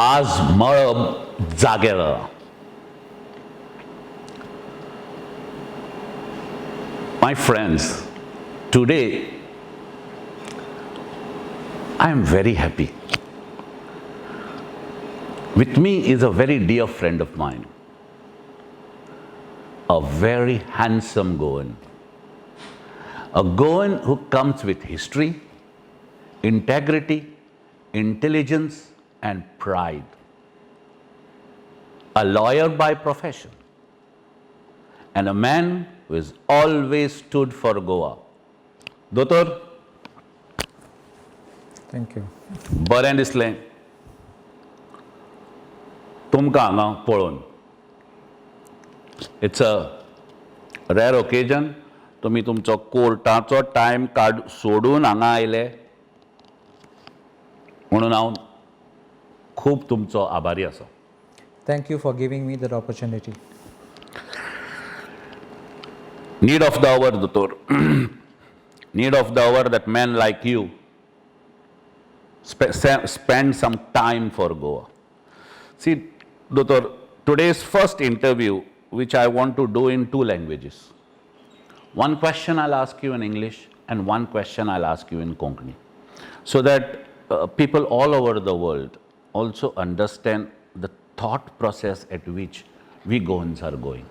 आज मळब जाग्यार. My friends, today I am very happy. With me is a very dear friend of mine, a very handsome Goan, a Goan who comes with history, integrity, intelligence and pride, a lawyer by profession, and a man who has always stood for Goa. Dotor, Thank you. बरें दिसलें तुमकां हांगा पळोवन. It's a रेर occasion. तुमी तुमचो कोर्टाचो time सोडून हांगा आयले म्हणून हांव खूब तुमचो आभारी आसा. Thank you for giving me that opportunity. Need of the hour, Dotor. Need of the hour that men like you spend some time for Goa. See, Dotor, today's first interview, which I want to do in 2 languages. One question I'll ask you in English and one question I'll ask you in Konkani, so that people all over the world also understand the thought process at which we Goans are going.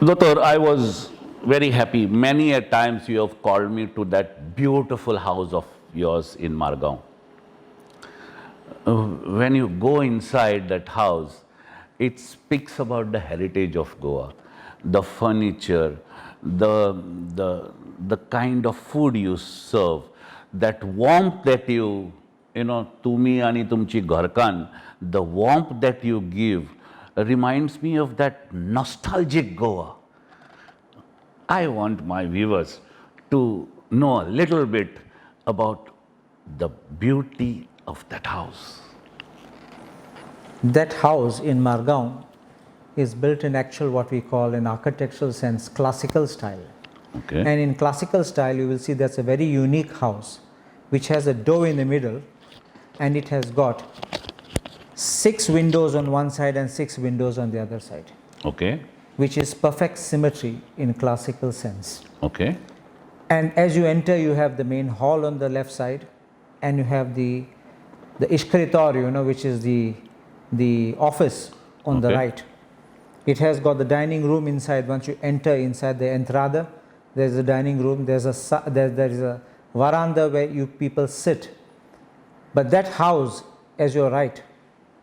Dotor, I was very happy. Many a times you have called me to that beautiful house of yours in Margao. When you go inside that house, it speaks about the heritage of Goa, the furniture, the kind of food you serve, that warmth that you know, tumi ani tumchi gharkan, the warmth that you give reminds me of that nostalgic Goa. I want my viewers to know a little bit about the beauty of that house. That house in Margao is built in actual what we call in architectural sense classical style. Okay. And in classical style you will see that's a very unique house which has a door in the middle and it has got 6 windows on one side and 6 windows on the other side. Okay. Which is perfect symmetry in classical sense. Okay. And as you enter you have the main hall on the left side and you have the escritorio, you know, which is the office on the right. It has got the dining room inside. Once you enter inside the entrada, there is a dining room, there is a veranda where you people sit. But that house, as you are right,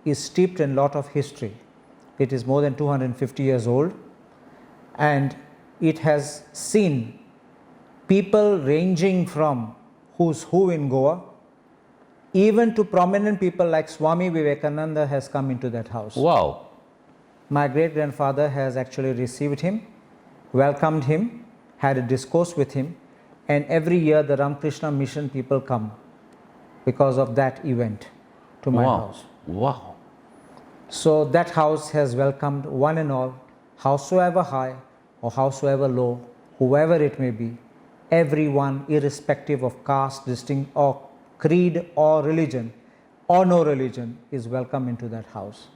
is steeped in a lot of history. It is more than 250 years old and it has seen people ranging from who's who in Goa, even to prominent people like Swami Vivekananda has come into that house. Wow. My great-grandfather has actually received him, welcomed him, had a discourse with him, and every year the Ramakrishna Mission people come because of that event to my house. Wow. So that house has welcomed one and all, howsoever high or howsoever low, whoever it may be, everyone irrespective of caste, distinct or creed or religion or no religion is welcome into that house.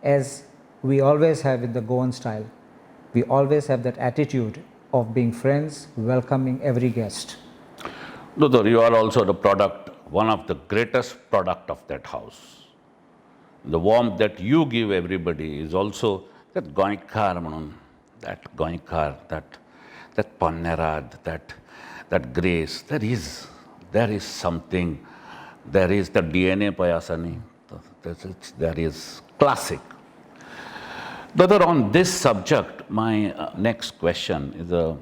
As we always have in the Goan style, we always have that attitude of being friends, welcoming every guest. Dotor, you are also the product, one of the greatest product of that house. The warmth that you give everybody is also that Goinkar, that Goinkar, that Pannerad, that grace. There is something. There is the DNA Payasani. There is classic. Dotor, on this subject, my next question is a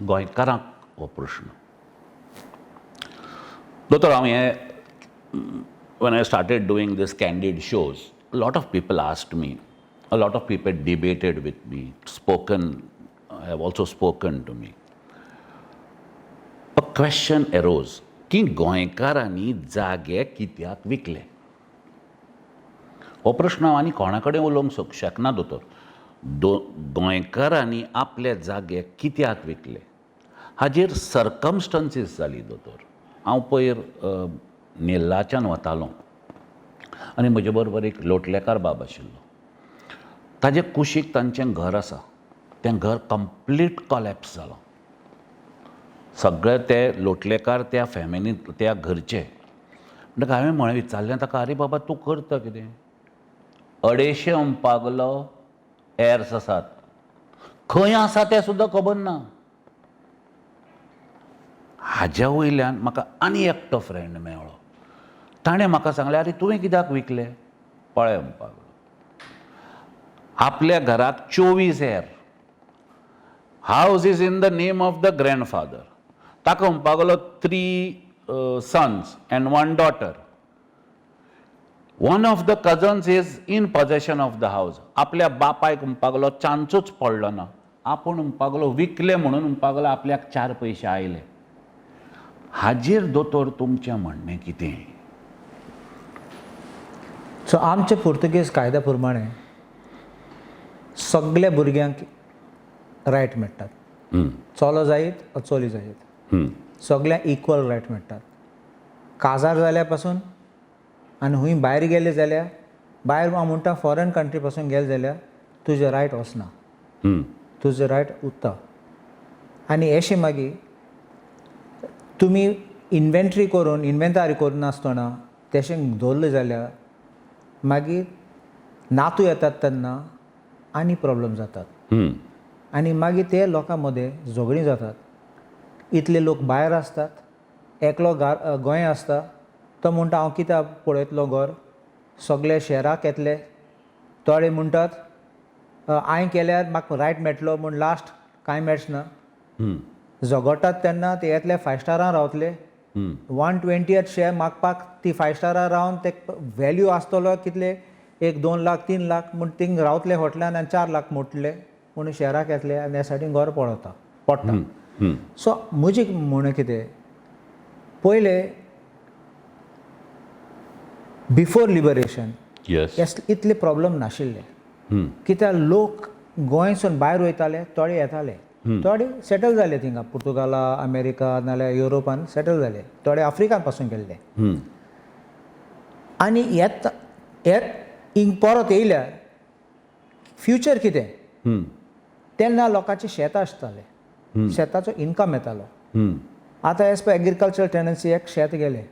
Goinkarak operation. Dotor, when I started doing this Candid shows, a lot of people asked me, a lot of people debated with me, have also spoken to me. A question arose, की गोंयकारांनी जागे कित्याक विकले? हो प्रश्न आनी कोणा कडेन उलोवंक शकना दोतोर. गोंयकारांनी आपले जागे कित्याक विकले? हाजेर सर्कमस्टन्सीस जाली दोतोर. हांव पयर नेल्लाच्यान वतालो आनी म्हजे बरोबर एक लोटलेकार बाब आशिल्लो. ताजे कुशीक तांचें घर आसा, तें घर कंप्लीट कॉलॅप्स जालो. सगळे ते लोटलेकार त्या फॅमिलींत त्या घरचे. म्हणटकीर हांवें म्हळें विचारलें ताका, आरे बाबा तूं करता कितें? 250 अंपागलो एर्स आसात, खंय आसा तें सुद्दां खबर ना. हाज्या वयल्यान म्हाका आनी एकटो फ्रेंड मेळ्ळो. ताणें म्हाका सांगलें, आरे तुवें कित्याक विकलें? पळय अंपागलो, आपल्या घराक 24 एर, house is in the name of the grandfather. ताका अंपागलो 3 sons and 1 daughter. One of the cousins is in possession of the house. आपल्या बापायक अंपागलो चान्सूच पडलो ना. आपूण अंपागलो विकले म्हणून अंपागलो आपल्याक 4 पयशे आयले. हाजेर दोतोर तुमचें म्हणणें कितें? सो आमचे पुर्तुगेज कायद्या प्रमाणे सगळ्या भुरग्यांक रायट मेळटात. चलो जायत वा चली जायत, सगळ्यांक इक्वल रायट मेळटात. काजार जाल्या पासून आनी हूंय भायर गेले जाल्यार, भायर हांव म्हणटा फॉरेन कंट्री पासून गेले जाल्यार तुजें रायट वचना, तुजें रायट उरता. आनी अशें मागीर तुमी इन्व्हेंटरी करून नासतना तशें दवरलें जाल्यार मागीर नातू येतात तेन्ना आनी प्रॉब्लेम जातात. आनी मागीर ते लोकां मदें झगडीं जातात. इतले लोक भायर आसतात, एकलो गोंय आसता, तो म्हणटा हांव कित्याक पळयतलो घर, सगळे शहराक येतले. थोडे म्हणटात हांवें केल्यार म्हाका रायट मेळटलो म्हूण लास्ट कांय मेळच ना. झगडटात तेन्ना ते येतले 5 स्टारां रावतले. 120th शेअर मागपाक ती 5 स्टारां रावन ते व्हॅल्यू आसतलो कितले, एक 2 लाख 3 लाख म्हूण थिंग रावतले हॉटेलान आनी 4 लाख मोडटले म्हणून शहराक येतले आनी ह्या सायडीन घर पडटा. सो म्हजें म्हणणें कितें, पयले बिफोर लिबरेशन इतले प्रॉब्लेम नाशिल्ले. कित्याक लोक गोंयसून भायर वयताले, थोडे येताले, थोडे सेटल जाले थिंगा पुर्तुगाला, अमेरिका नाल्यार युरोपान सेटल जाले, थोडे आफ्रिकान पासून गेल्ले. आनी हिंग परत येयल्यार फ्युचर कितें? तेन्ना लोकांचे शेत आसताले, शेताचो इन्कम येतालो. आतां as per agricultural tendency act शेत गेले,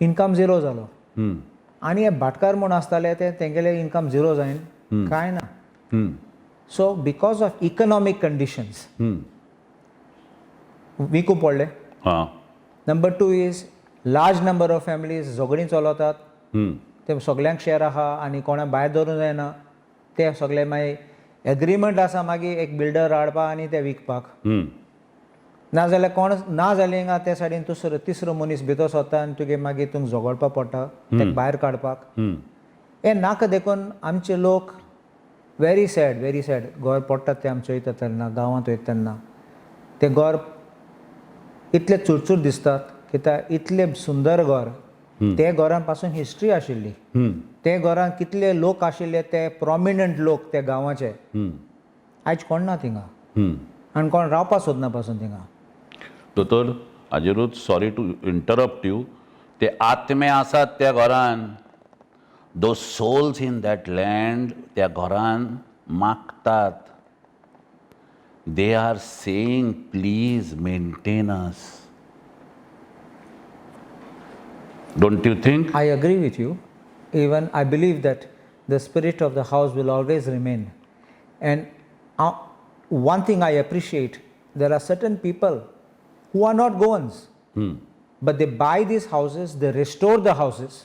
इन्कम झिरो जालो. आनी हे भाटकार म्हूण आसताले तेंगेले इन्कम झिरो जायन कांय ना. So because of economic conditions विकू पडले. Number 2 is large number of families झगडीं चलतात, ते सगळ्यांक शेअर आहा आनी कोणाक भायर दवरूंक जायना. ते सगळे मागीर एग्रीमेंट आसा मागीर एक बिल्डर हाडपा आनी ते विकपाक. नाजाल्यार कोण ना जालें हिंगा ते सायडीन तिसरो मनीस भितर सरता आनी तुगे मागीर तुमकां झगडपा पडटा तेका भायर काडपाक. हें नाका देखून आमचे लोक व्हेरी सॅड घर पडटात ते आमचे वयता तेन्ना, गांवांत वयता तेन्ना ते घर इतले चुरचूर दिसतात. कित्याक इतलें सुंदर घर, ते घरान पासून हिस्ट्री आशिल्ली, ते घरान कितले लोक आशिल्ले, ते प्रॉमिनंट लोक ते गांवाचे, आयज कोण ना थिंगा आनी कोण रावपा सोदना पासून थिंगा. दोतोर हाजेरूच सॉरी टू इंटरप्ट यू, ते आत्मे आसात त्या घरान, दो सोल्स इन दॅट लँड त्या घरान मागतात. They are saying please maintain us. Don't you think? I agree with you. Even I believe that the spirit of the house will always remain. And one thing I appreciate, there are certain people who are not Goans, but they buy these houses, they restore the houses,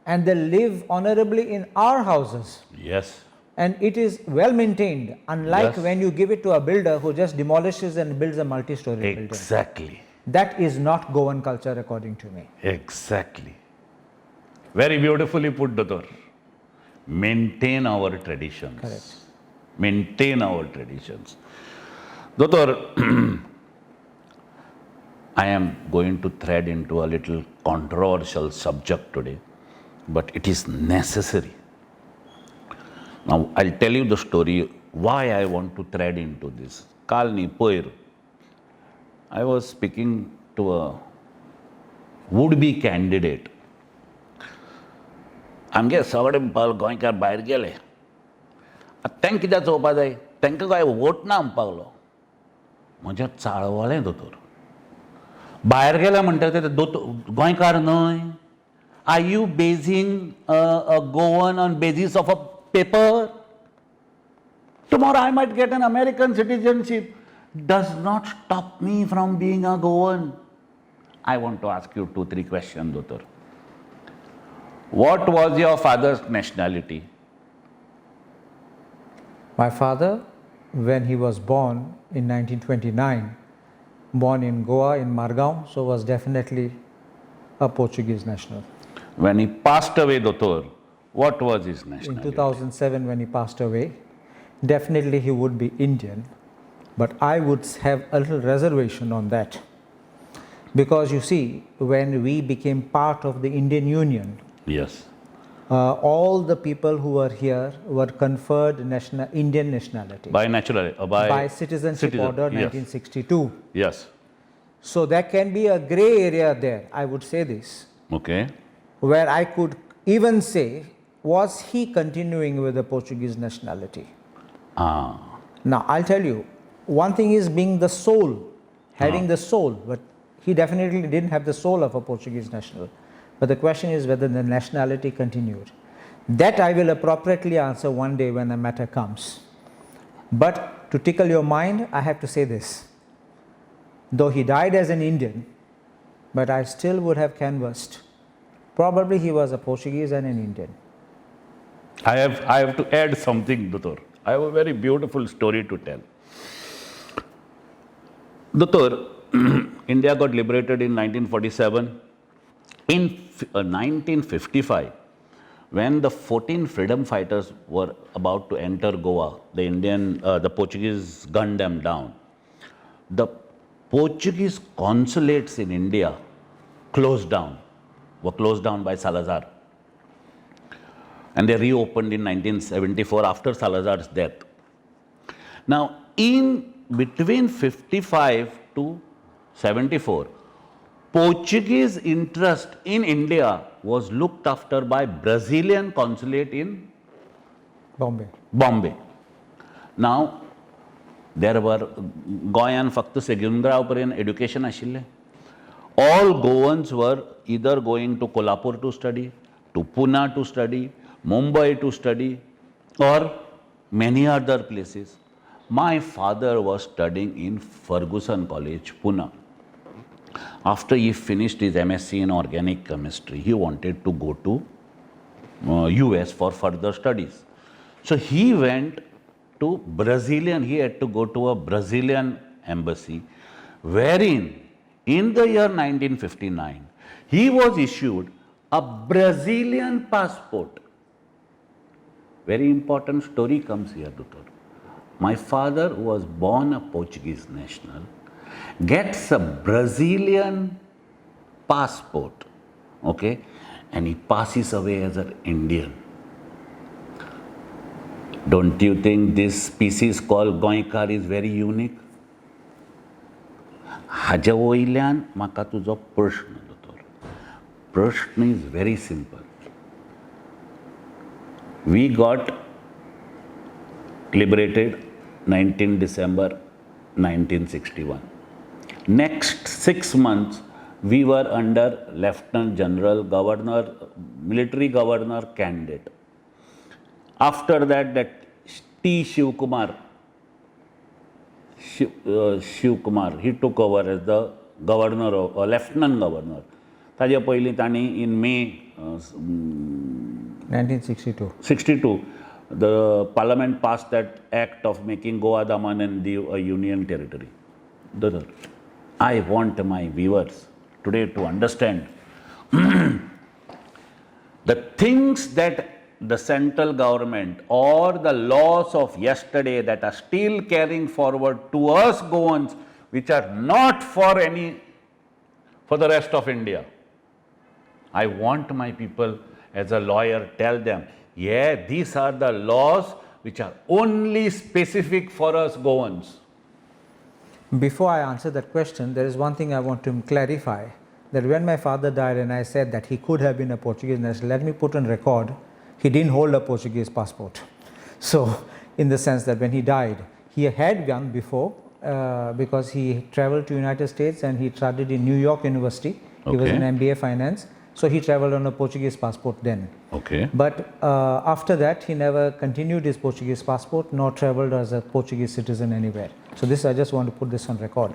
and they live honorably in our houses. Yes. And it is well maintained, unlike when you give it to a builder who just demolishes and builds a multi-story building. Exactly. That is not Goan culture according to me. Exactly. Very beautifully put, Doctor. Maintain our traditions. Correct. Maintain our traditions. Doctor, I am going to thread into a little controversial subject today, but it is necessary. Now, I'll tell you the story why I want to thread into this. Kalni Poir. I was speaking to a would-be candidate. आमगे सगळे गोंयकार भायर गेले. तांकां कित्याक चोवपा जाय? तांकां काय वोट ना म्हणपाक लागलो. म्हजें चाळवलें दोतोर. भायर गेले म्हणटा ते गोंयकार न्हय. Are you basing a Goan on basis of a paper? Tomorrow I might get an American citizenship. Does not stop me from being a Goan. I want to ask you 2-3 questions, Dr. What was your father's nationality? My father, when he was born in 1929, born in Goa, in Margao, so was definitely a Portuguese national. When he passed away, Dr., what was his In nationality? 2007, when he passed away, definitely he would be Indian, but I would have a little reservation on that. Because you see, when we became part of the Indian Union, Yes. all the people who were here were conferred Indian nationality By natural, by Citizenship Order yes. 1962. Yes. So there can be a grey area there, I would say this, Okay. where I could even say, was he continuing with the Portuguese nationality? Ah. Now, I'll tell you, one thing is being the soul, having the soul, but he definitely didn't have the soul of a Portuguese national. But the question is whether the nationality continued. That I will appropriately answer one day when the matter comes. But to tickle your mind, I have to say this. Though he died as an Indian, but I still would have canvassed. Probably he was a Portuguese and an Indian. I have to add something, Dr. I have a very beautiful story to tell. Dr. India got liberated in 1947. In 1955, when the 14 freedom fighters were about to enter Goa, the Portuguese gunned them down. The Portuguese consulates in India were closed down by Salazar. And they reopened in 1974 after Salazar's death. Now, in between 55 to 74, Portuguese interest in India was looked after by Brazilian consulate in Bombay. Now, there were Goyan फक्त सेगुंद्राव पर्यंत education आशिल्ले. All Goans were either going to Kolhapur to study, to Pune to study, Mumbai to study, or many other places. My father was studying in Ferguson College, Pune. After he finished his MSc in organic chemistry, he wanted to go to US for further studies. So he went to he had to go to a Brazilian embassy, wherein in the year 1959, he was issued a Brazilian passport. Very important story comes here, Doctor. My father was born a Portuguese national, gets a Brazilian passport, okay, and he passes away as an Indian. Don't you think this species called Goinkar is very unique? हाज्या वयल्यान म्हाका तुजो प्रश्न दोतोर. प्रश्न is very simple. We got liberated 19 December 1961. Next 6 months, we were under Lieutenant General Governor, Military Governor Candid. After that T. Shivkumar, he took over as the governor, Lieutenant Governor. ताजे पयलीं तांणी in May 1962, the Parliament passed that act of making Goa, Daman and Diu a union territory. I want my viewers today to understand the things that the central government or the laws of yesterday that are still carrying forward to us Goans, which are not for the rest of India. I want my people as a lawyer tell them, yeah, these are the laws which are only specific for us Goans. Before I answer that question, there is one thing I want to clarify, that when my father died and I said that he could have been a Portuguese national, let me put on record, he didn't hold a Portuguese passport. So, in the sense that when he died, he had one before because he traveled to United States and he studied in New York University. He was Okay. an MBA finance. So, he traveled on a Portuguese passport then. Okay. But after that, he never continued his Portuguese passport nor traveled as a Portuguese citizen anywhere. So, this I just want to put this on record.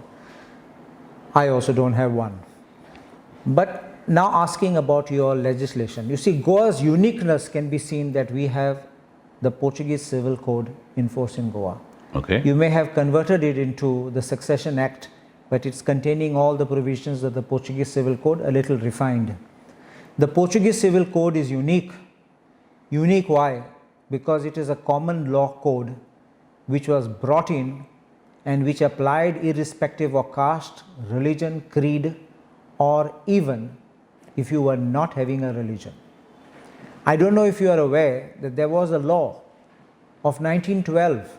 I also don't have one. But now asking about your legislation. You see, Goa's uniqueness can be seen that we have the Portuguese Civil Code in force in Goa. Okay. You may have converted it into the Succession Act, but it's containing all the provisions of the Portuguese Civil Code, a little refined. The Portuguese Civil Code is unique. Unique why? Because it is a common law code which was brought in and which applied irrespective of caste, religion, creed, or even if you were not having a religion. I don't know if you are aware that there was a law of 1912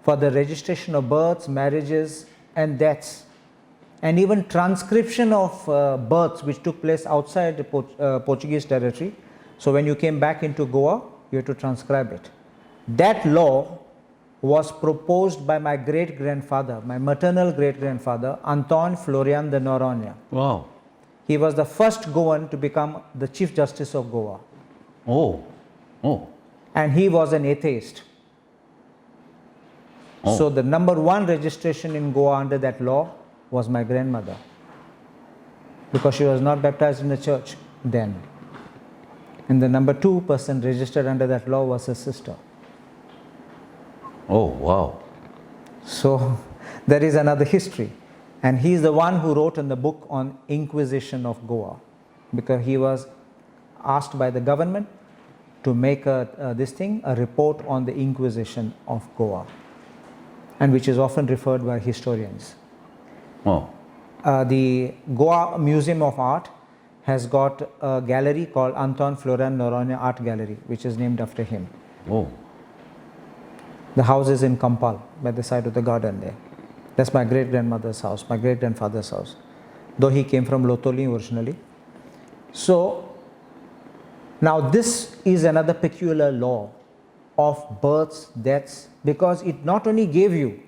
for the registration of births, marriages and deaths, and even transcription of births which took place outside the Portuguese territory. So when you came back into Goa, you had to transcribe it. That law was proposed by my great-grandfather, my maternal great-grandfather, Anton Florian de Noronha. Wow. He was the first Goan to become the Chief Justice of Goa. Oh. Oh. And he was an atheist. Oh. So the number one registration in Goa under that law was my grandmother, because she was not baptized in the church then. And the number two person registered under that law was her sister. Oh, wow. So there is another history. And he is the one who wrote in the book on Inquisition of Goa, because he was asked by the government to make a report on the Inquisition of Goa, and which is often referred by historians. Oh. The Goa Museum of Art has got a gallery called Anton Florian Noronha Art Gallery, which is named after him. Oh. The house is in Kampal, by the side of the garden there. That's my great-grandmother's house, my great-grandfather's house, though he came from Lotoli originally. So, now this is another peculiar law of births, deaths, because it not only gave you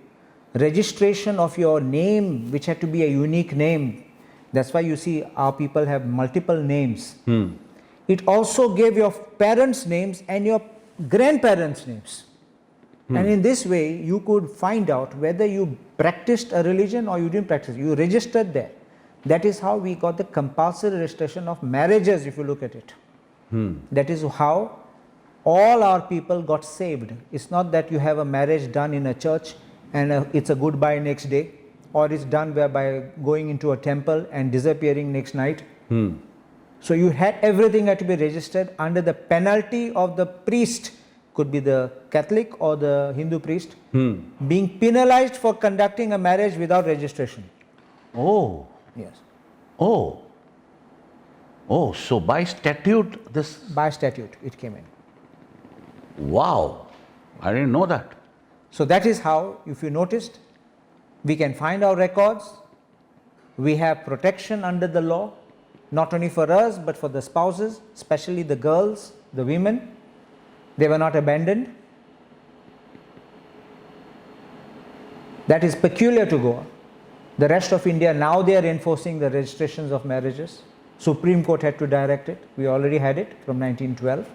registration of your name, which had to be a unique name. That's why you see our people have multiple names. It also gave your parents' names and your grandparents' names. And in this way, you could find out whether you practiced a religion or you didn't practice. You registered there. That is how we got the compulsory registration of marriages, if you look at it. That is how all our people got saved. It's not that you have a marriage done in a church and it's a goodbye next day, or it's done by going into a temple and disappearing next night. So you had everything had to be registered under the penalty of the priest, could be the Catholic or the Hindu priest, being penalized for conducting a marriage without registration. Oh. Yes. Oh. Oh, so by statute this... By statute it came in. Wow. I didn't know that. So that is how, if you noticed, we can find our records. We have protection under the law, not only for us but for the spouses, especially the girls, the women. They were not abandoned. That is peculiar to Goa. The rest of India, now they are enforcing the registrations of marriages. Supreme Court had to direct it. We already had it from 1912.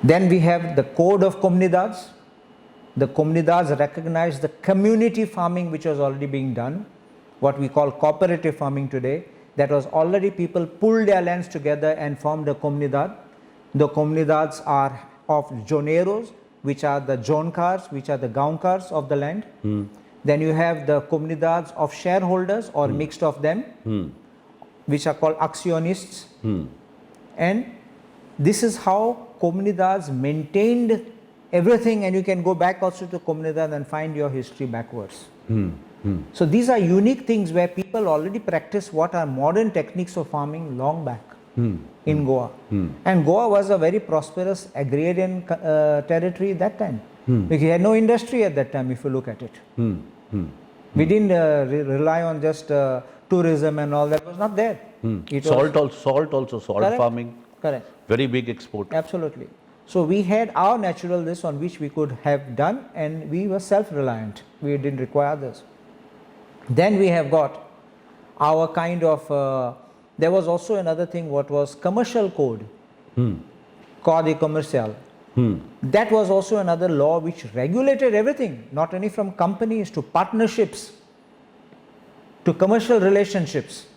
Then we have the Code of Comunidades. The Comunidades recognize the community farming which was already being done, what we call cooperative farming today. That was already people pulled their lands together and formed a Comunidad. The Comunidades are of Joneros, which are the Jonkars, which are the Gaunkars of the land. Then you have the Comunidades of shareholders or mixed of them, which are called actionists. And this is how Comunidades maintained everything, and you can go back also to Comunidad and find your history backwards. So these are unique things where people already practice what are modern techniques of farming long back in Goa. And Goa was a very prosperous agrarian territory at that time. We had no industry at that time if you look at it. We didn't rely on just tourism and all that was not there. It Salt was also, salt correct, farming, correct, very big export. absolutely. So we had our natural this on which we could have done, and we were self-reliant. We didn't require others. Then we have got our kind of, there was also another thing what was commercial code, Code commercial. That was also another law which regulated everything, not only from companies to partnerships to commercial relationships,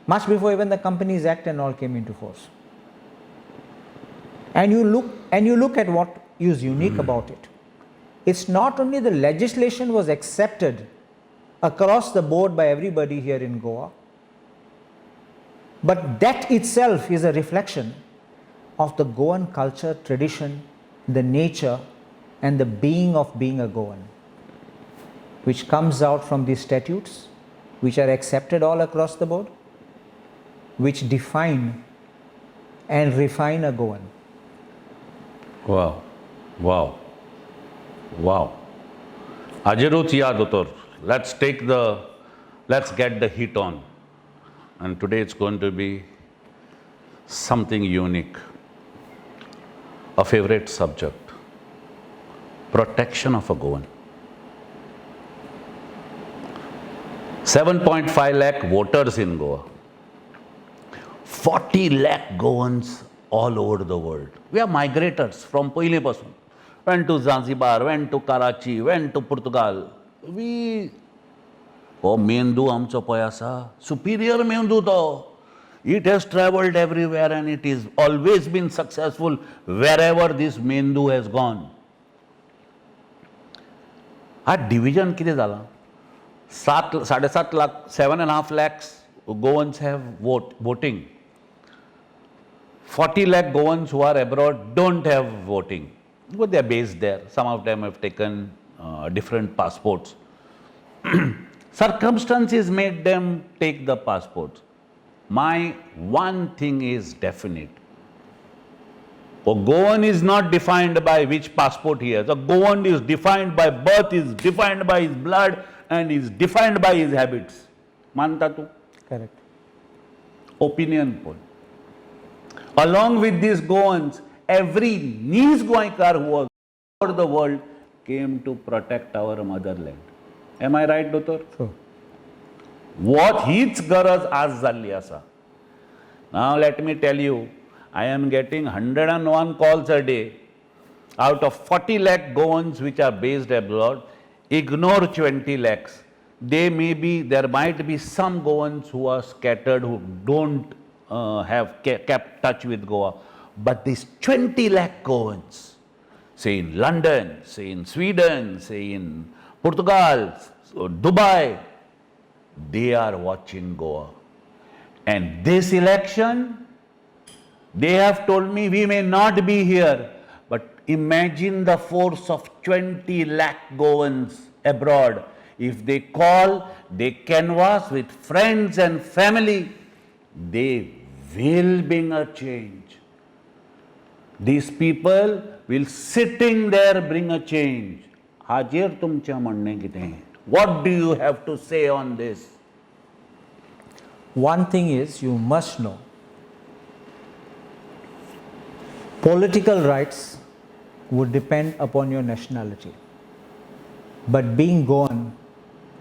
much before even the Companies Act and all came into force. And you look at what is unique about it. It's not only the legislation was accepted across the board by everybody here in Goa, but that itself is a reflection of the Goan culture, tradition, the nature and the being of being a Goan, which comes out from these statutes, which are accepted all across the board, which define and refine a Goan. Wow, wow, wow. Ajiruth Yadotor, let's get the heat on. And today it's going to be something unique. A favorite subject, protection of a Goan. 7.5 lakh voters in Goa. 40 lakh Goans all over the world. We are migrators from Poile Pasun. Went to Zanzibar, went to Karachi, went to Portugal. Mendu amcho poyasa, superior mendu to. It has traveled everywhere and it is always been successful wherever this mendu has gone. Our division किती झाला? 7.5 lakh, 7.5 lakhs Goans have voting. 40 lakh Goans who are abroad don't have voting. But they are based there. Some of them have taken different passports. Circumstances made them take the passports. My one thing is definite. A Goan is not defined by which passport he has. A Goan is defined by birth, is defined by his blood, and is defined by his habits. Manta tu? Correct. Opinion poll. Along with these Goans, every niece Goaikar who was all over the world came to protect our motherland. Am I right, Doctor? Sure. What हीच गरज आज झाली आसा. Now let me tell you, I am getting 101 calls a day. Out of 40 lakh Goans which are based abroad, ignore 20 lakhs. There might be some Goans who are scattered, who don't have kept touch with Goa. But these 20 lakh Goans, say in London, say in Sweden, say in Portugal, Dubai, they are watching Goa. And this election, they have told me we may not be here, but imagine the force of 20 lakh Goans abroad. If they call, they canvass with friends and family, they will bring a change. These people will sitting there bring a change. Hajer tumcha म्हणणे कितें? What do you have to say on this? One thing is, you must know, political rights would depend upon your nationality. But being Goan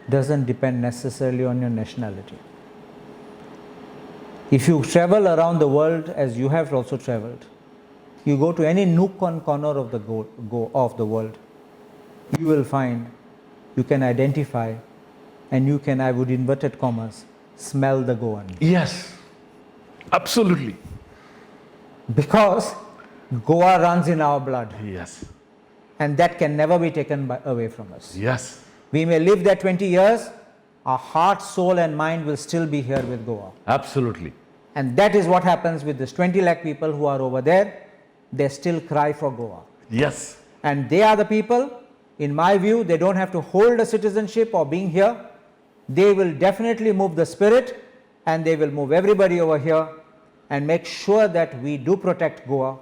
doesn't depend necessarily on your nationality. If you travel around the world, as you have also traveled, you go to any nook and corner of the world, you will find, you can identify, and you can, I would inverted commas, smell the Goan. Yes, absolutely. Because Goa runs in our blood. Yes. And that can never be taken away from us. Yes. We may live there 20 years, our heart, soul and mind will still be here with Goa. Absolutely. And that is what happens with this 20 lakh people who are over there. They still cry for Goa. Yes. And they are the people, in my view, they don't have to hold a citizenship or being here. They will definitely move the spirit and they will move everybody over here and make sure that we do protect Goa,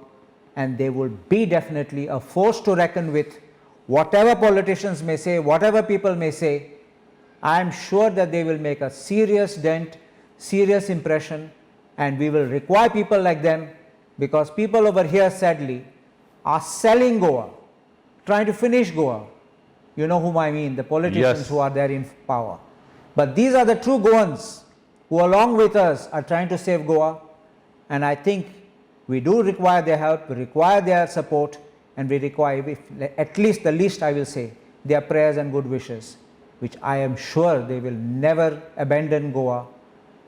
and they will be definitely a force to reckon with. Whatever politicians may say, whatever people may say, I am sure that they will make a serious dent, serious impression, and we will require people like them, because people over here sadly are selling Goa, trying to finish Goa. You know whom I mean, the politicians Yes. who are there in power. But these are the true Goans who along with us are trying to save Goa, and I think we do require their help, we require their support, and we require, at least the least I will say, their prayers and good wishes, which I am sure they will never abandon Goa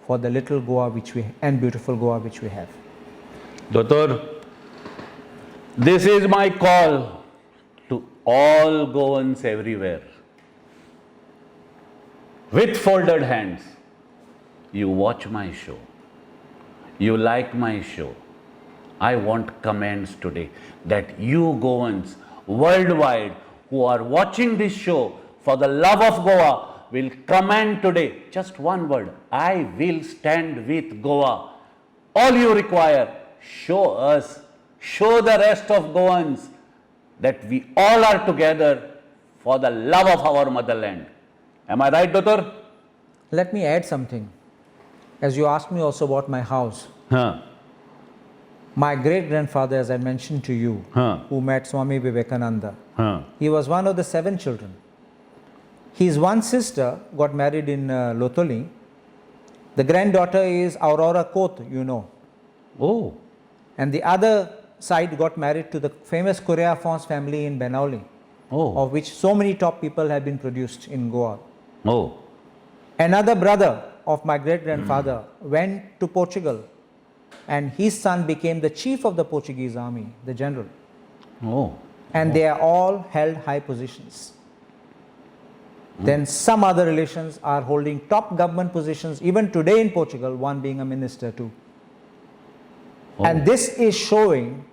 for the little Goa which we, and beautiful Goa which we have. Doctor, this is my call to all Goans everywhere. With folded hands, you watch my show, you like my show. I want comments today that you Goans worldwide who are watching this show for the love of Goa will comment today. Just one word, I will stand with Goa. All you require, show us, show the rest of Goans that we all are together for the love of our motherland. Am I right, Doctor? Let me add something. As you asked me also about my house, Huh. my great-grandfather, as I mentioned to you, who met Swami Vivekananda, Huh. he was one of the 7 children. His one sister got married in Lotoli. The granddaughter is Aurora Koth, you know. Oh. And the other side got married to the famous Correa Fons family in Benauli, Oh. of which so many top people have been produced in Goa. Oh. Another brother of my great-grandfather went to Portugal, and his son became the chief of the Portuguese army, the general. Oh. And they are all held high positions. Then some other relations are holding top government positions, even today in Portugal, one being a minister too. Oh. And this is showing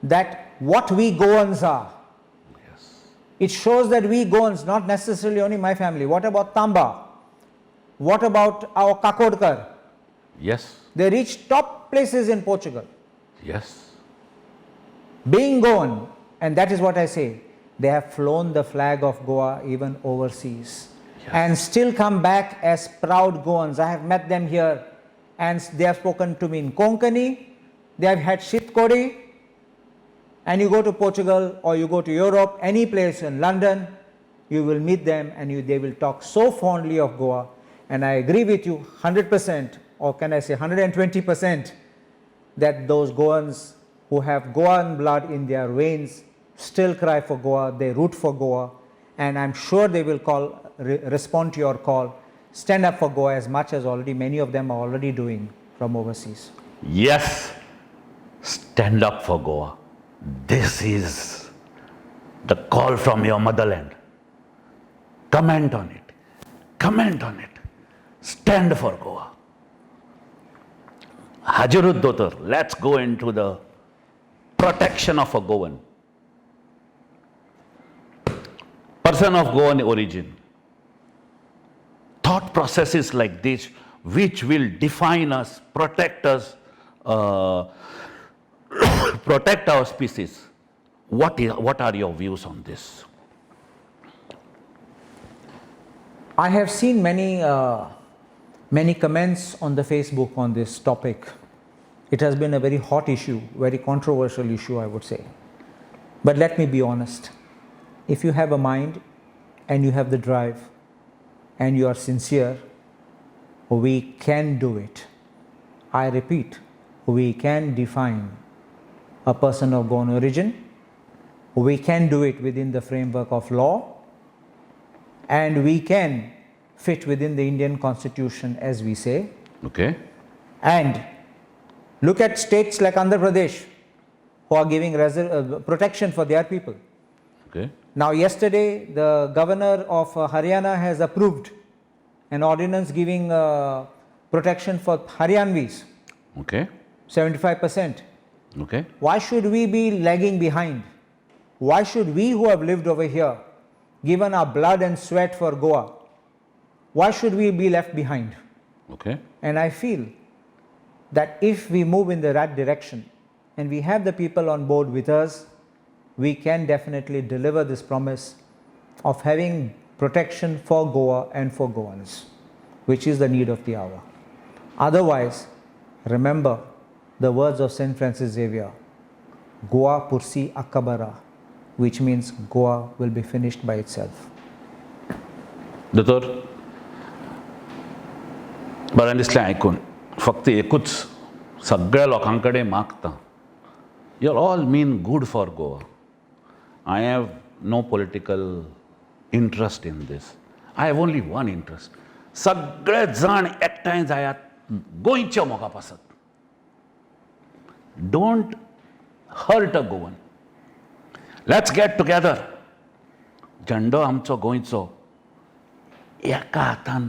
that what we Goans are. Yes. It shows that we Goans, not necessarily only my family. What about Tamba? What about our Kakodkar? Yes. They reached top places in Portugal. Yes. Being Goan, and that is what I say, they have flown the flag of Goa even overseas, and still come back as proud Goans. I have met them here, and they have spoken to me in Konkani, they have had Shitkodi, and you go to Portugal or you go to Europe, any place in London, you will meet them and they will talk so fondly of Goa. And I agree with you 100%, or can I say 120%, that those Goans who have Goan blood in their veins still cry for Goa, they root for Goa, and I'm sure they will respond to your call, stand up for Goa as much as already many of them are already doing from overseas. Yes. Stand up for Goa. This is the call from your motherland. Comment on it. Comment on it. Stand for Goa. Hajirud Dotar, let's go into the protection of a Goan. Person of Goan origin. Thought processes like this, which will define us, protect us, protect our species. What are your views on this? I have seen many comments on the Facebook on this topic. It has been a very hot issue, very controversial issue, I would say. But let me be honest. If you have a mind and you have the drive and you are sincere, we can do it. I repeat, we can define a person of Goan origin. We can do it within the framework of law, and we can fit within the Indian Constitution, as we say. Okay. And look at states like Andhra Pradesh, who are giving protection for their people. Okay. Now yesterday, the governor of Haryana has approved an ordinance giving protection for Haryanvis, Okay. 75%. Okay. Why should we be lagging behind? Why should we who have lived over here, given our blood and sweat for Goa, why should we be left behind? Okay. And I feel that if we move in the right direction and we have the people on board with us, we can definitely deliver this promise of having protection for Goa and for Goans, which is the need of the hour. Otherwise, remember the words of Saint Francis Xavier, Goa Pursi Akabara, which means Goa will be finished by itself. दोतोर बरें दिसलें आयकून फक्त एकूच सगळ्या लोकां कडेन मागता you all mean good for Goa I have no political interest in these I have only one interest सगळे जाण एकठांय जायात गोंयच्या मोगा पासत don't hurt a Goan let's get together झेंडो आमचो गोंयचो एका हातान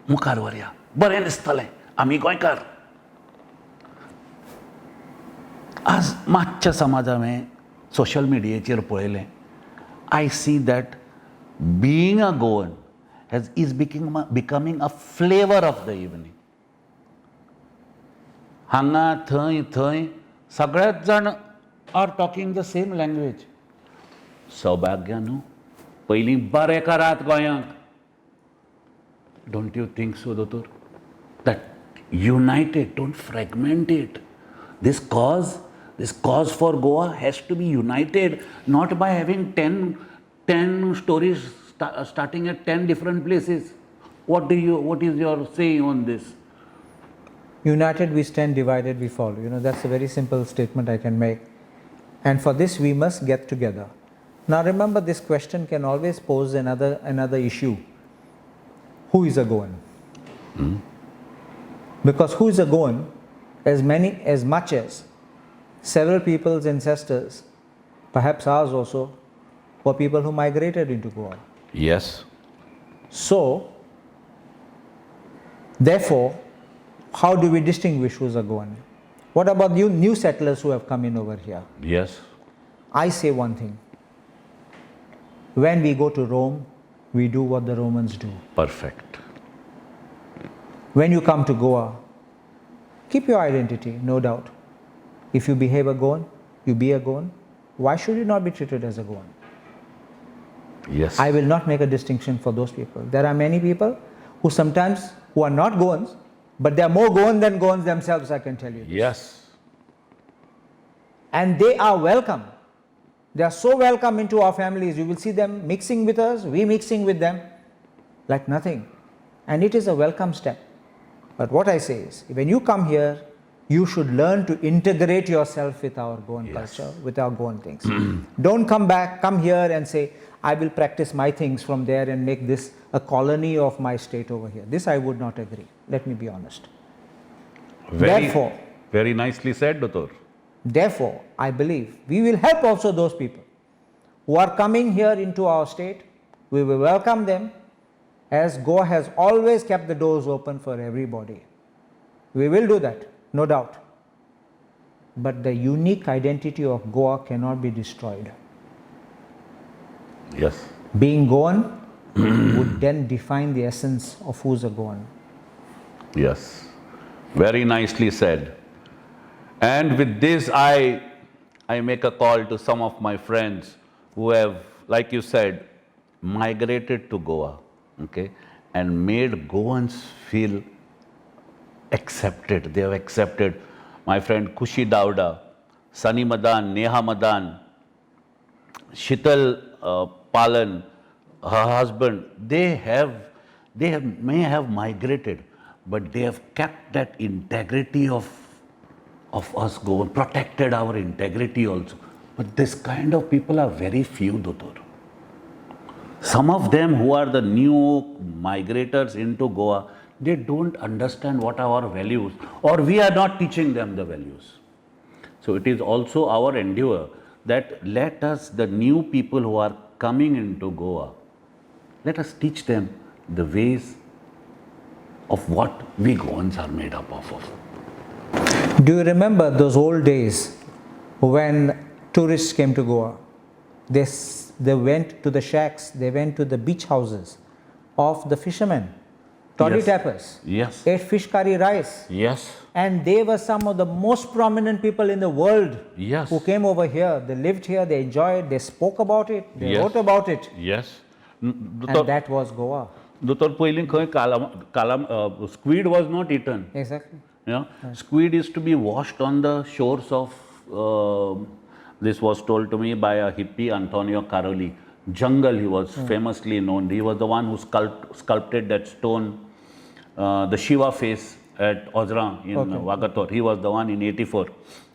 मुखार व्हरया बरें दिसतलें आमी गोंयकार आज मातच्या समाज हांवें सोशल मिडियाचेर पळयलें I see that being a Goan is becoming a flavour of the evening हांगा थंय थंय सगळेच जाण are talking the same language सौभाग्य न्हू पयलीं बरें करात गोंयांक Don't you think so, Doctor? That united, don't fragment it. This cause for Goa has to be united, not by having 10 stories starting at 10 different places. What is your say on this? United we stand, divided we fall. You know, that's a very simple statement I can make. And for this we must get together. Now remember, this question can always pose another issue. Who is a Goan? Because who is a Goan, as much as several people's ancestors, perhaps ours also, were people who migrated into Goa. Yes. So, therefore, how do we distinguish who is a Goan? What about you new settlers who have come in over here? Yes. I say one thing. When we go to Rome, we do what the Romans do. Perfect. When you come to Goa, keep your identity, no doubt. If you behave a Goan, you be a Goan. Why should you not be treated as a Goan? Yes. I will not make a distinction for those people. There are many people who are not Goans, but they are more Goan than Goans themselves, I can tell you this. Yes. And they are welcome. They are so welcome into our families. You will see them mixing with us, we mixing with them like nothing. And it is a welcome step. But what I say is, when you come here, you should learn to integrate yourself with our Goan culture, with our Goan things. Don't come here and say, I will practice my things from there and make this a colony of my state over here. This I would not agree. Let me be honest. Very nicely said, Doctor. Therefore, I believe we will help also those people who are coming here into our state. We will welcome them, as Goa has always kept the doors open for everybody. We will do that, no doubt. But the unique identity of Goa cannot be destroyed. Yes. Being Goan would then define the essence of who's a Goan. Yes. Very nicely said. And with this, I make a call to some of my friends who have, like you said, migrated to Goa, okay, and made Goans feel accepted. They have accepted my friend Kushi Dauda, Sunny Madan, Neha Madan, Shital Palan, her husband. They may have migrated, but they have kept that integrity of us Goan, protected our integrity also. But this kind of people are very few, Doctor. Some of them who are the new migrators into Goa, they don't understand what are our values, or we are not teaching them the values. So it is also our endeavor that let us, the new people who are coming into Goa, let us teach them the ways of what we Goans are made up of. Do you remember those old days when tourists came to Goa? They went to the shacks, they went to the beach houses of the fishermen, toddy tappers, Yes. ate fish curry rice. Yes. And they were some of the most prominent people in the world Yes. who came over here. They lived here, they enjoyed, they spoke about it, they Yes. wrote about it. Yes. दोतोर and that was Goa. दोतोर पयलीं खंय Kalam squid was not eaten. Exactly. You know, squid is to be washed on the shores of, this was told to me by a hippie, Antonio Caroli. Jungle, he was famously known. He was the one who sculpted that stone, the Shiva face at Ozra in Vagator. He was the one in 84.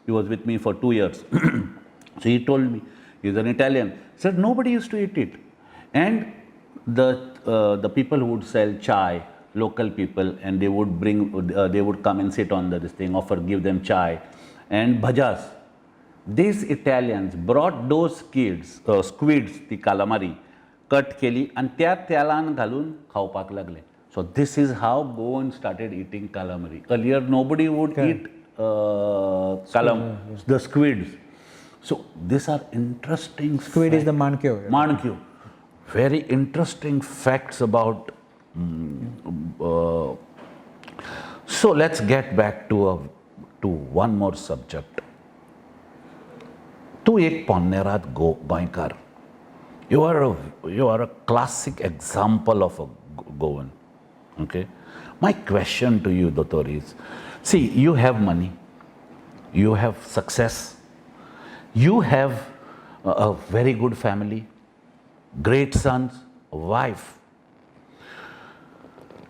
He was with me for 2 years. So he told me, he's an Italian. He said nobody used to eat it. And the people who would sell chai, local people, and they would they would come and sit on this thing, give them chai and bhajas. These Italians brought those squids, the calamari, cut केली and त्या तेलान घालून खावपाक लागले. So this is how Goans started eating calamari. Earlier nobody would eat the squids. So these are interesting. Squid is the mankyo. Mankyo. Very interesting facts about. So let's get back to one more subject. तू एक पोन्नेरात गोंयकार. You are a classic example of a Goan. Okay. My question to you, Dr. is, see, you have money, you have success, you have a very good family, great sons, a wife.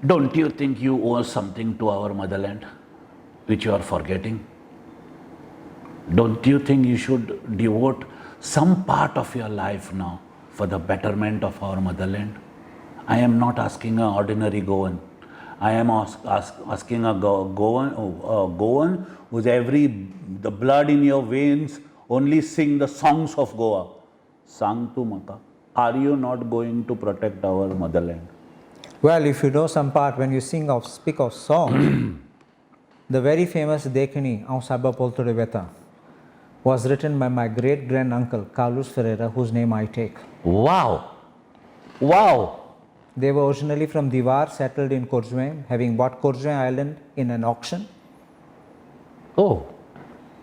Don't you think you owe something to our motherland, which you are forgetting? Don't you think you should devote some part of your life now for the betterment of our motherland? I am not asking an ordinary Goan. I am asking a Goan whose the blood in your veins only sing the songs of Goa. Sang tu maka. Are you not going to protect our motherland? Well, if you know some part, when you speak of songs, the very famous Dekani, Aun Saba Polto de Beta, was written by my great-grand-uncle, Carlos Ferreira, whose name I take. Wow! Wow! They were originally from Diwar, settled in Korjuem, having bought Korjuem Island in an auction. Oh!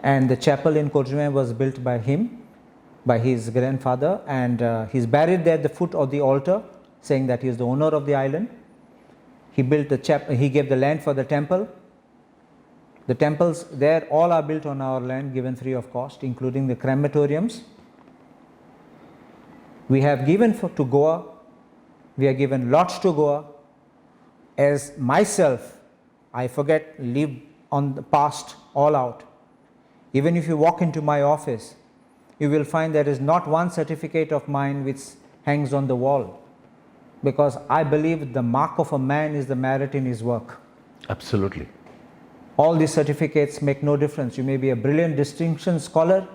And the chapel in Korjuem was built by him, by his grandfather, and he's buried there at the foot of the altar, saying that he is the owner of the island. He built the chapel, he gave the land for the temple. The temples there all are built on our land, given free of cost, including the crematoriums. We have given to Goa, we have given lots to Goa. As myself, I leave on the past all out. Even if you walk into my office, you will find there is not one certificate of mine which hangs on the wall, because I believe the mark of a man is the merit in his work. Absolutely. All these certificates make no difference. You may be a brilliant distinction scholar.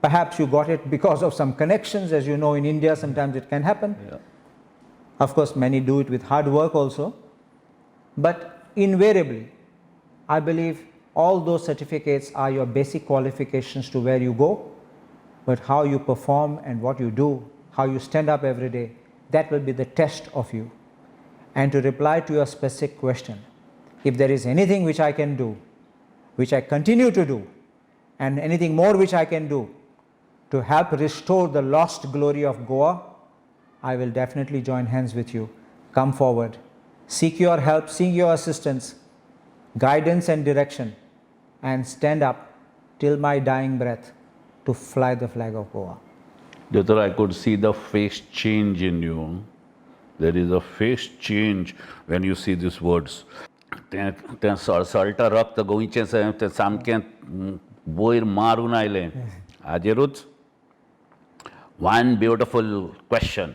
Perhaps you got it because of some connections. As you know, in India, sometimes it can happen. Yeah. Of course, many do it with hard work also. But invariably, I believe all those certificates are your basic qualifications to where you go. But how you perform and what you do, how you stand up every day, that will be the test of you. And to reply to your specific question, if there is anything which I can do, which I continue to do, and anything more which I can do to help restore the lost glory of Goa, I will definitely join hands with you. Come forward, seek your help, seek your assistance, guidance and direction, and stand up till my dying breath to fly the flag of Goa. Doctor, I could see the face change in you. There is a face change when you see these words. तें सळसळटा रक्त गोंयचें तें सामकें वयर मारून आयलें. हाजेरूच one beautiful question.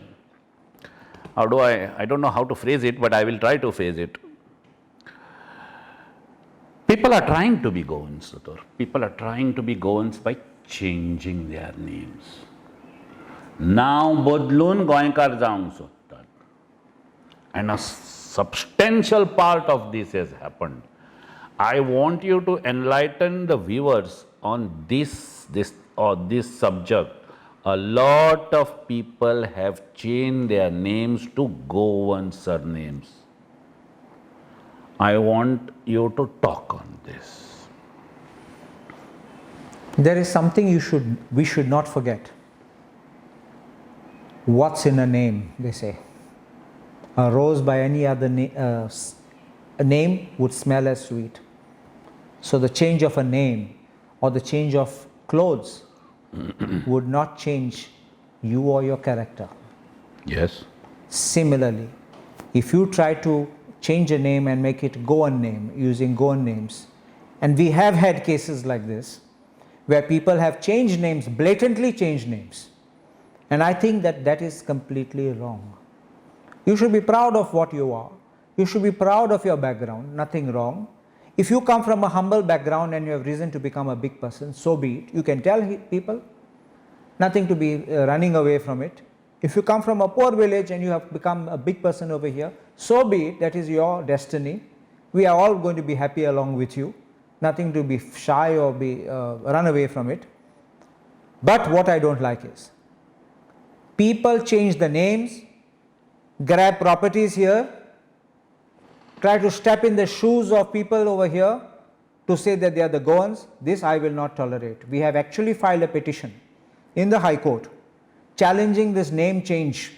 I don't know how to phrase it, but I will try to phrase it. People are trying to be Goans, Doctor. People are trying to be Goans by changing their names. Now बदलून गोंयकार जावंक सोदतात. And a substantial part of this has happened. I want you to enlighten the viewers on this subject. A lot of people have changed their names to Goan surnames. I want you to talk on this. There is something we should not forget. What's in a name, they say. A rose by any other name would smell as sweet. So the change of a name or the change of clothes would not change you or your character. Yes. Similarly, if you try to change a name and make it Goan name using Goan names, and we have had cases like this where people have changed names, blatantly changed names, and I think that that is completely wrong. You should be proud of what you are. You should be proud of your background, nothing wrong. If you come from a humble background and you have reason to become a big person, so be it. You can tell people, nothing to be running away from it. If you come from a poor village and you have become a big person over here, so be it, that is your destiny. We are all going to be happy along with you. Nothing to be shy or be run away from it. But what I don't like is, people change the names, grab properties here, try to step in the shoes of people over here to say that they are the Goans. This I will not tolerate. We have actually filed a petition in the High Court challenging this name change,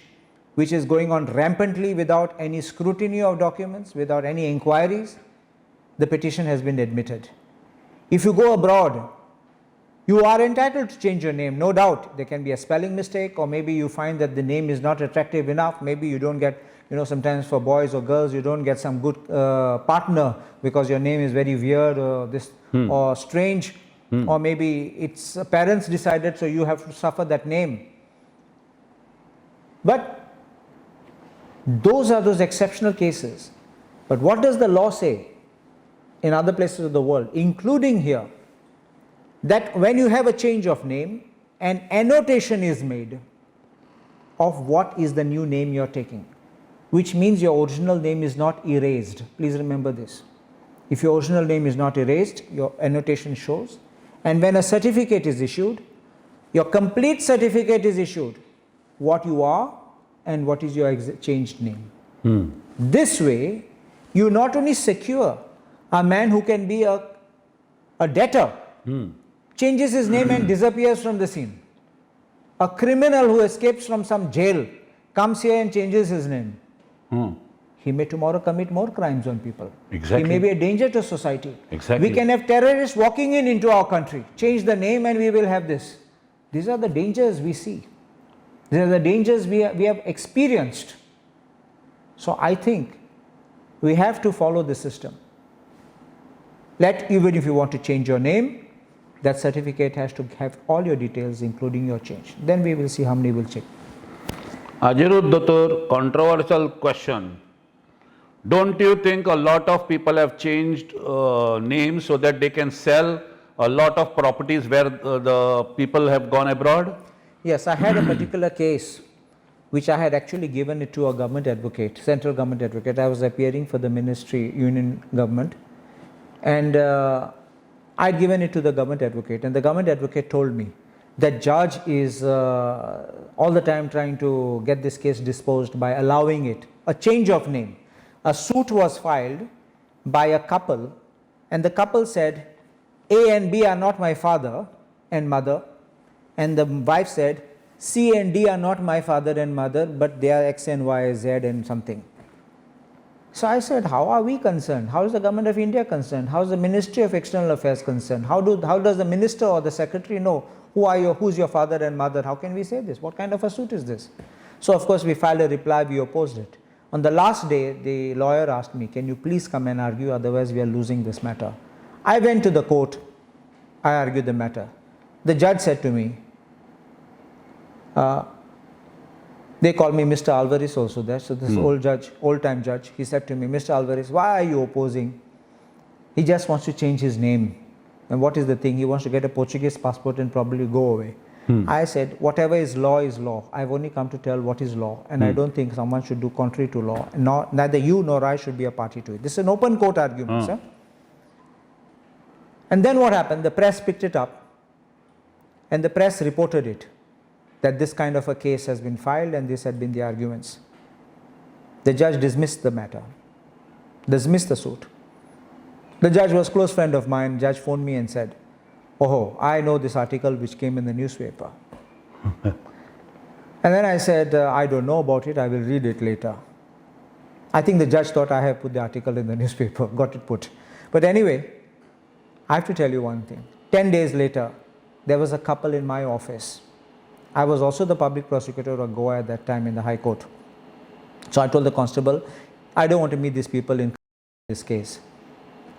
which is going on rampantly without any scrutiny of documents, without any inquiries. The petition has been admitted. If you go abroad, you are entitled to change your name, no doubt. There can be a spelling mistake, or maybe you find that the name is not attractive enough. Maybe you don't get, sometimes for boys or girls, you don't get some good partner because your name is very weird or or strange, or maybe its parents decided, so you have to suffer that name. But those are those exceptional cases. But what does the law say in other places of the world, including here? That when you have a change of name, an annotation is made of what is the new name you are taking, which means your original name is not erased. Please remember this. If your original name is not erased, your annotation shows. And when a certificate is issued, your complete certificate is issued, what you are and what is your changed name. This way, you not only secure a man who can be a debtor, changes his name and disappears from the scene. A criminal who escapes from some jail comes here and changes his name. He may tomorrow commit more crimes on people. Exactly. He may be a danger to society. Exactly. We can have terrorists walking into our country, change the name and we will have this. These are the dangers we see. These are the dangers we have experienced. So I think we have to follow the system. Even if you want to change your name, that certificate has to have all your details, including your change. Then we will see how many will check. Ajiruddhatur, controversial question. Don't you think a lot of people have changed names so that they can sell a lot of properties where the people have gone abroad? Yes, I had a particular case which I had actually given it to a government advocate, central government advocate. I was appearing for the ministry, union government, and I'd given it to the government advocate, and the government advocate told me that judge is all the time trying to get this case disposed by allowing it, a change of name. A suit was filed by a couple, and the couple said, A and B are not my father and mother, and the wife said, C and D are not my father and mother, but they are X and Y, Z and something. So I said, how are we concerned? How is the government of India concerned? How is the Ministry of External Affairs concerned? How does the minister or the secretary know who's your father and mother? How can we say this? What kind of a suit is this? So of course we filed a reply, we opposed it. On the last day, the lawyer asked me, can you please come and argue, otherwise we are losing this matter. I went to the court, I argued the matter. The judge said to me, they call me Mr. Alvares also there, so this old time judge, he said to me, Mr. Alvares, why are you opposing? He just wants to change his name. And what is the thing? He wants to get a Portuguese passport and probably go away. I said, whatever is law is law. I've only come to tell what is law, and I don't think someone should do contrary to law. Neither you nor I should be a party to it. This is an open court argument, sir. And then what happened? The press picked it up, and the press reported it, that this kind of a case has been filed and this had been the arguments. The judge dismissed the matter, dismissed the suit. The judge was a close friend of mine. Judge phoned me and said, oh, I know this article which came in the newspaper. And then I said, I don't know about it, I will read it later. I think the judge thought I have put the article in the newspaper, got it put. But anyway, I have to tell you one thing. 10 days later, there was a couple in my office. I was also the public prosecutor of Goa at that time in the High Court. So I told the constable, I don't want to meet these people in this case.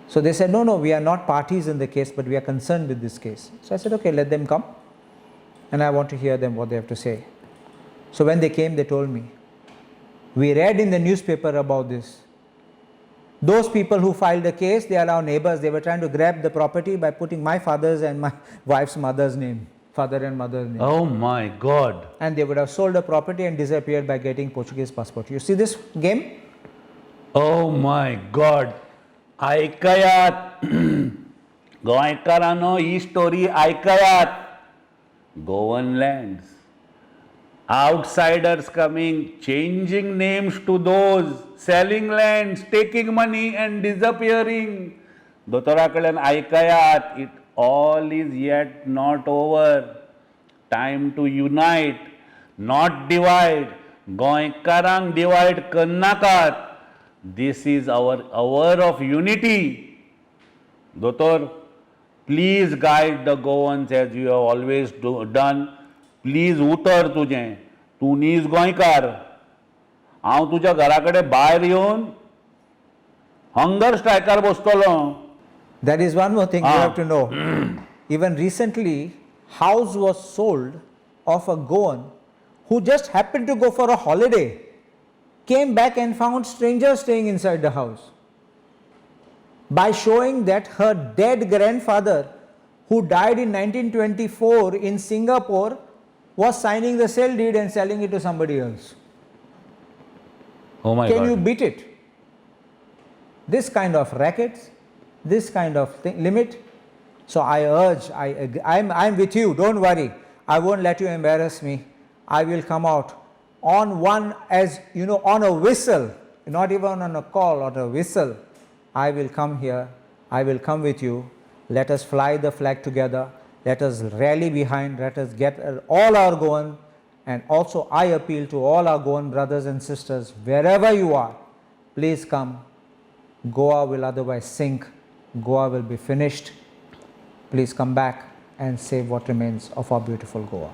So they said, no, we are not parties in the case, but we are concerned with this case. So I said, okay, let them come. And I want to hear them what they have to say. So when they came, they told me, we read in the newspaper about this. Those people who filed the case, they are our neighbors. They were trying to grab the property by putting my father's and my wife's mother's name, father and mother's name. Oh my God. And they would have sold the property and disappeared by getting Portuguese passport. You see this game? Oh my God. ऐकयात गोंयकारांनो ही story ऐकयात Goan lands, outsiders coming, changing names to those, selling lands, taking money and disappearing. दोतोरा कडल्यान ऐकयात, it all is yet not over. Time to unite, not divide. गोंयकारांक divide करनाकात. This is our hour of unity. Dotor, please guide the Goans as you have always done. Please utar तुजें. तूं नीज गोंयकार. हांव तुज्या घरा कडेन भायर येवन hunger स्ट्रायकार बसतलो. That is one more thing you have to know. Even recently, house was sold of a Goan who just happened to go for a holiday, came back and found strangers staying inside the house. By showing that her dead grandfather, who died in 1924 in Singapore, was signing the sale deed and selling it to somebody else. Oh my Can God. you beat it? This kind of rackets, this kind of thing, limit. So I urge, I'm with you, don't worry. I won't let you embarrass me. I will come out on one, as you know, on a whistle, not even on a call, on a whistle. I will come here, I will come with you. Let us fly the flag together. Let us rally behind, let us get all our Goan. And also I appeal to all our Goan brothers and sisters, wherever you are, please come. Goa will otherwise sink. Goa will be finished. Please come back and save what remains of our beautiful Goa.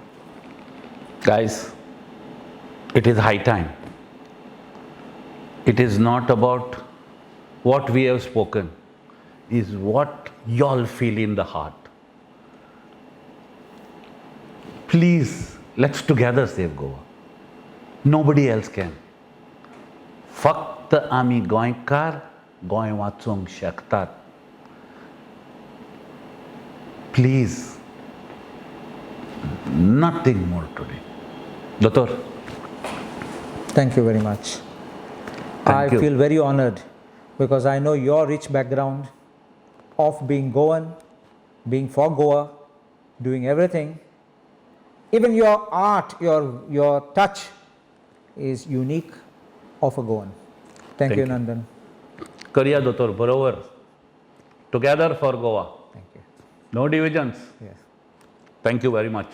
Guys, it is high time. It is not about what we have spoken, is what y'all feel in the heart. Please, let's together save Goa. Nobody else can. फक्त आमी गोंयकार गोंय वाचूंक शकतात. Please, nothing more today. Dotor. Thank you very much. I you. feel very honored because I know your rich background of being Goan, being for Goa, doing everything. Even your art, your touch is unique of a Goan. Thank you, Nandan. Kariya Dotor, barabar. Together for Goa. Thank you. No divisions. Yes. Thank you very much.